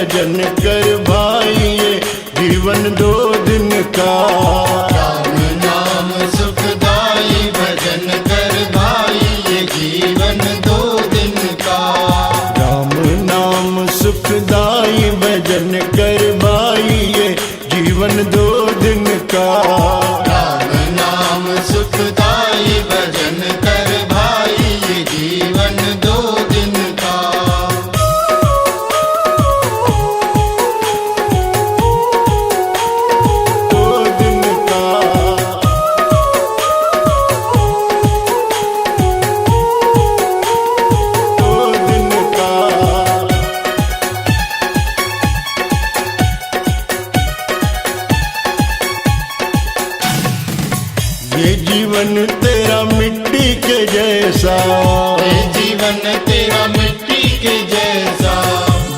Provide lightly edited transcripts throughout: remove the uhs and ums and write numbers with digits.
भजन कर भाई ये जीवन 2 दिन का। राम नाम सुखदाई भजन कर भाई ये जीवन 2 दिन का। राम नाम सुखदाई भजन कर भाई ये जीवन 2 दिन का। राम नाम सुखदाई भजन कर भाई ये जीवन 2 दिन का। 2 दिन का। 2 दिन का। ये जीवन तेरा मिट्टी के जैसा। ये जीवन तेरा मिट्टी के जैसा।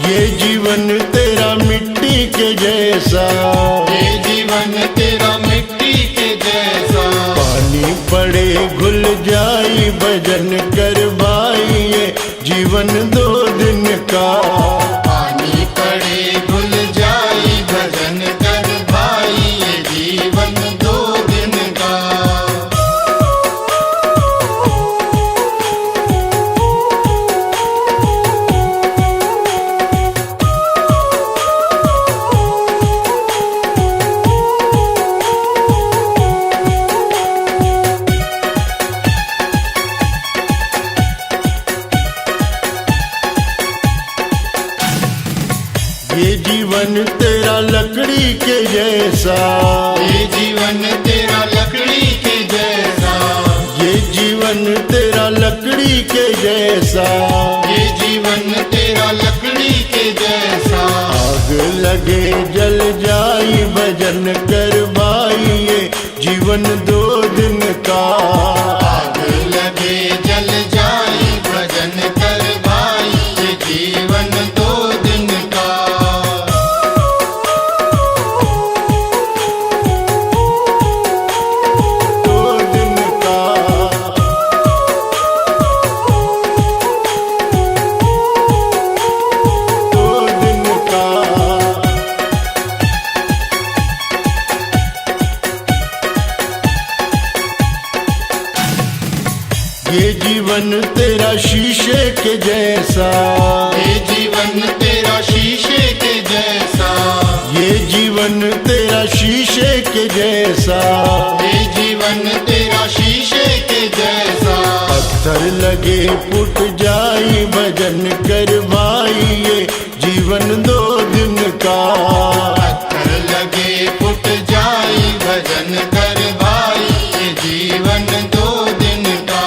ये जीवन तेरा मिट्टी के जैसा। ये जीवन तेरा मिट्टी के जैसा। पानी पड़े घुल जाई भजन कर भाई ये जीवन 2 दिन का। पानी पड़े घुल जाई भजन कर भाई ये जीवन 2 दिन का। ये जीवन तेरा लकड़ी के जैसा। ये जीवन तेरा लकड़ी के जैसा। ये जीवन तेरा लकड़ी के जैसा। ये जीवन तेरा लकड़ी के जैसा। आग लगे जल जाई भजन कर भाई ये जीवन 2 दिन का। आग लगे जल जाई भजन कर भाई ये जीवन 2 दिन का। 2 दिन का। 2 दिन का। ये जीवन तेरा शीशे के जैसा। ये जीवन तेरा शीशे के जैसा। ये जीवन तेरा शीशे के जैसा। ये जीवन तेरा शीशे के जैसा। पत्थर लगे फुट जाई भजन कर भाई ये जीवन 2 दिन का। पत्थर लगे फुट जाई भजन कर भाई ये जीवन 2 दिन का।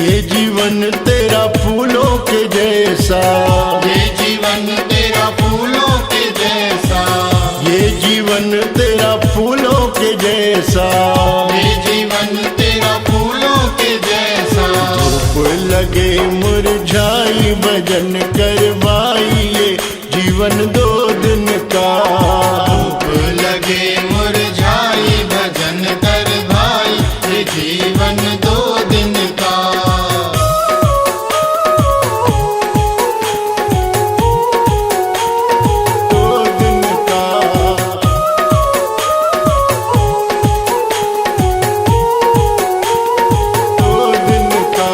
ये जीवन तेरा फूलों के जैसा। ये जीवन तेरा फूलों के जैसा। ये जीवन तेरा फूलों के जैसा। ये जीवन तेरा फूलों के जैसा। धूप लगे मुरझाई भजन कर भाई ये जीवन 2 दिन का। धूप लगे मुरझाई भजन कर भाई ये जीवन 2 दिन का। 2 दिन का। 2 दिन का।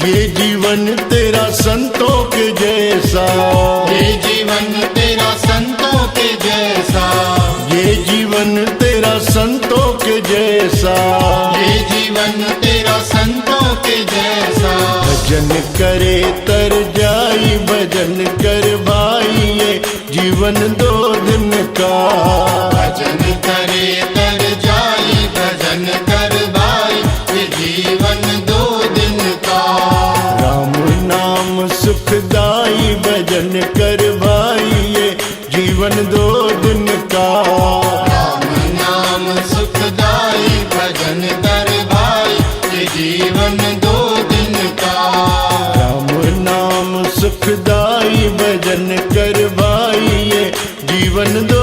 ये जीवन तेरा संतों के जैसा। ये जीवन तेरा संतों के जैसा। ये जीवन तेरा संतों के जैसा। ये जीवन तेरा संतों के जैसा। भजन करे तर जाई भजन कर भाई ये जीवन 2 दिन का। भजन करे तर जाई भजन कर भाई ये जीवन 2 दिन का। राम नाम सुखदाई भजन भजन कर भाई ये जीवन 2 दिन का। राम नाम सुखदाई भजन कर भाई ये जीवन 2 दिन का। राम नाम सुखदाई भजन कर भाई ये जीवन 2